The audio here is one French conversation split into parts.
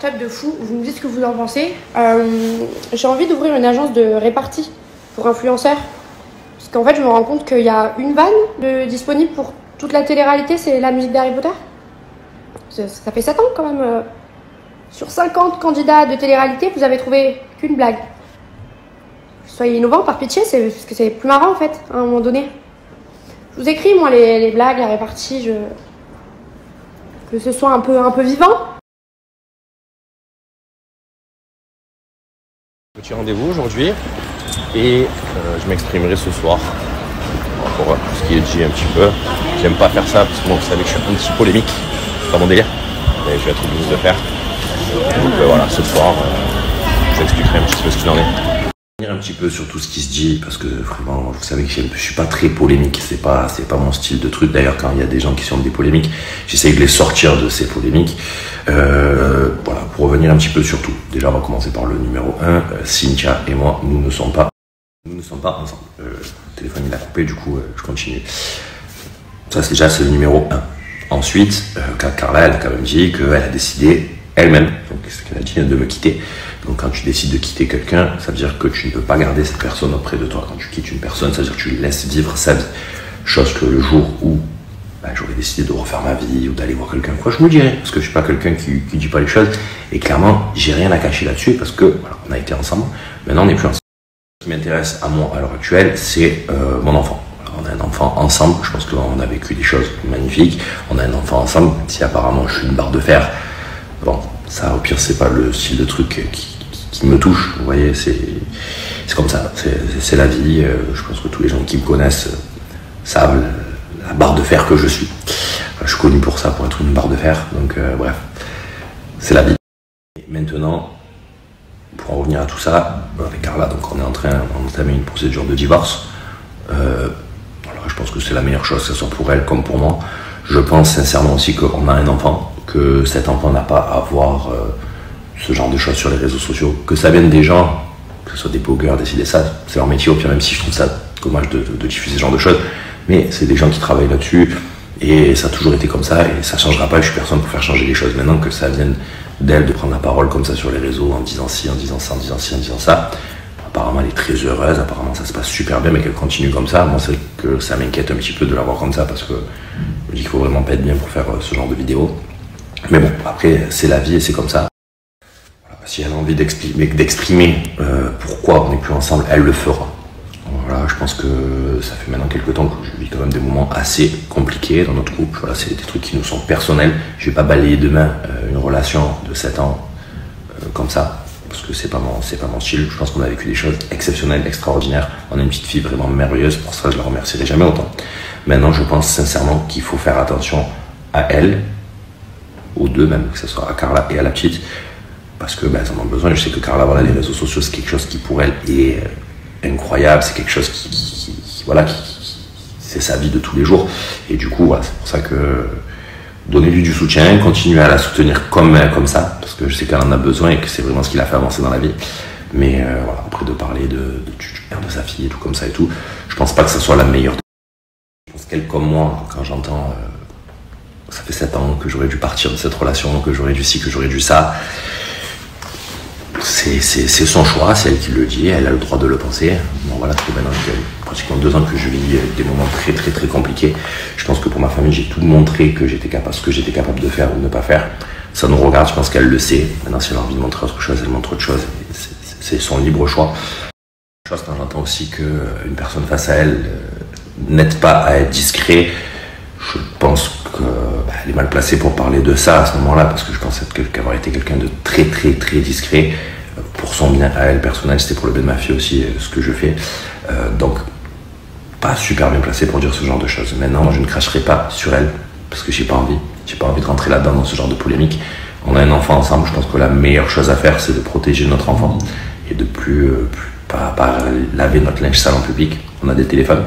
start-up de fou. Vous me dites ce que vous en pensez. J'ai envie d'ouvrir une agence de répartie pour influenceurs. Parce qu'en fait, je me rends compte qu'il y a une vanne disponible pour toute la télé-réalité, c'est la musique d'Harry Potter. Ça fait 7 ans quand même. Sur 50 candidats de télé-réalité, vous avez trouvé qu'une blague. Soyez innovants par pitié, parce que c'est plus marrant en fait, à un moment donné. Je vous écris moi les blagues, la répartie, que ce soit un peu vivant. Petit rendez-vous aujourd'hui et je m'exprimerai ce soir pour tout ce qui est dit un petit peu. J'aime pas faire ça parce que bon, vous savez que je suis un petit polémique, c'est pas mon délire, mais je vais être obligé de le faire. Donc voilà, ce soir, je vous expliquerai un petit peu ce qu'il en est. Un petit peu sur tout ce qui se dit parce que vraiment vous savez que je suis pas très polémique, c'est pas mon style de truc. D'ailleurs quand il y a des gens qui sont des polémiques, j'essaye de les sortir de ces polémiques. Voilà, pour revenir un petit peu sur tout, déjà on va commencer par le numéro 1. Cynthia et moi, nous ne sommes pas ensemble. Le téléphone il a coupé, du coup je continue. Ça c'est le numéro 1. Ensuite Carla, elle a quand même dit qu'elle a décidé elle-même, donc ce qu'elle a dit, de me quitter. Donc quand tu décides de quitter quelqu'un, ça veut dire que tu ne peux pas garder cette personne auprès de toi. Quand tu quittes une personne, ça veut dire que tu laisses vivre sa vie. Chose que le jour où j'aurais décidé de refaire ma vie ou d'aller voir quelqu'un, quoi, je me dirais, parce que je suis pas quelqu'un qui dit pas les choses. Et clairement, j'ai rien à cacher là-dessus parce que voilà, on a été ensemble. Maintenant, on n'est plus ensemble. Ce qui m'intéresse à moi à l'heure actuelle, c'est mon enfant. Alors, on a un enfant ensemble. Je pense qu'on a vécu des choses magnifiques. On a un enfant ensemble. Si apparemment je suis une barre de fer, bon, ça au pire c'est pas le style de truc qui me touche, vous voyez, c'est comme ça, c'est la vie. Je pense que tous les gens qui me connaissent savent la barre de fer que je suis. Je suis connu pour ça, pour être une barre de fer, donc bref, c'est la vie. Et maintenant, pour en revenir à tout ça, avec Carla, donc on est en train d'entamer une procédure de divorce. Alors, je pense que c'est la meilleure chose, que ce soit pour elle comme pour moi. Je pense sincèrement aussi qu'on a un enfant, que cet enfant n'a pas à voir ce genre de choses sur les réseaux sociaux, que ça vienne des gens, que ce soit des blogueurs, décider ça, c'est leur métier, au pire, même si je trouve ça dommage de diffuser ce genre de choses, mais c'est des gens qui travaillent là-dessus, et ça a toujours été comme ça, et ça changera pas, je suis personne pour faire changer les choses. Maintenant que ça vienne d'elle de prendre la parole comme ça sur les réseaux, en disant ci, en disant ça, en disant ci, en disant ça, apparemment elle est très heureuse, apparemment ça se passe super bien, mais qu'elle continue comme ça, moi c'est que ça m'inquiète un petit peu de la voir comme ça, parce que je me dis qu'il faut vraiment pas être bien pour faire ce genre de vidéo. Mais bon, après c'est la vie et c'est comme ça. Si elle a envie d'exprimer pourquoi on n'est plus ensemble, elle le fera. Voilà, je pense que ça fait maintenant quelques temps que je vis quand même des moments assez compliqués dans notre couple. Voilà, c'est des trucs qui nous sont personnels. Je vais pas balayer demain une relation de 7 ans comme ça, parce que c'est pas mon style. Je pense qu'on a vécu des choses exceptionnelles, extraordinaires. On a une petite fille vraiment merveilleuse, pour ça je la remercierai jamais autant. Maintenant, je pense sincèrement qu'il faut faire attention à elle, aux deux même, que ce soit à Carla et à la petite, parce que elles en ont besoin. Je sais que Carla, voilà, les réseaux sociaux, c'est quelque chose qui pour elle est incroyable, c'est quelque chose qui c'est sa vie de tous les jours, et du coup voilà, c'est pour ça que donnez-lui du soutien, continuez à la soutenir comme ça, parce que je sais qu'elle en a besoin et que c'est vraiment ce qui l'a fait avancer dans la vie. Mais voilà, après de parler du père de sa fille et tout comme ça et tout, je pense pas que ça soit la meilleure. Je pense qu'elle comme moi, quand j'entends ça fait 7 ans que j'aurais dû partir de cette relation, que j'aurais dû ci, que j'aurais dû ça, c'est son choix, c'est elle qui le dit, elle a le droit de le penser. Bon voilà, maintenant pratiquement 2 ans que je vis des moments très très très compliqués. Je pense que pour ma famille, j'ai tout montré que j'étais capable, ce que j'étais capable de faire ou de ne pas faire. Ça nous regarde, je pense qu'elle le sait. Maintenant, si elle a envie de montrer autre chose, elle montre autre chose. C'est son libre choix. Quand j'entends aussi qu'une personne face à elle n'aide pas à être discret, je pense qu'elle est mal placée pour parler de ça à ce moment-là, parce que je pense qu'avoir été quelqu'un de très très très discret, pour son bien à elle personnel, c'était pour le bien de ma fille aussi, ce que je fais. Donc, pas super bien placé pour dire ce genre de choses. Maintenant, je ne cracherai pas sur elle, parce que j'ai pas envie de rentrer là-dedans dans ce genre de polémique. On a un enfant ensemble, je pense que la meilleure chose à faire, c'est de protéger notre enfant, et de pas laver notre linge sale en public. On a des téléphones,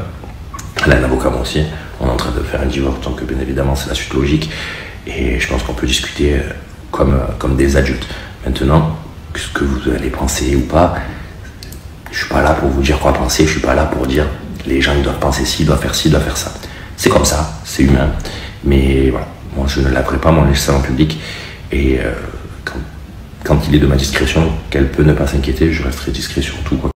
elle a un avocat, moi aussi. On est en train de faire un divorce, donc bien évidemment c'est la suite logique, et je pense qu'on peut discuter comme des adultes. Maintenant, ce que vous allez penser ou pas, je suis pas là pour vous dire quoi penser, je suis pas là pour dire les gens ils doivent penser ci, ils doivent faire ci, ils doivent faire ça. C'est comme ça, c'est humain, mais voilà, moi je ne laverai pas mon linge sale en public, et quand quand il est de ma discrétion, qu'elle peut ne pas s'inquiéter, je resterai discret sur tout, quoi.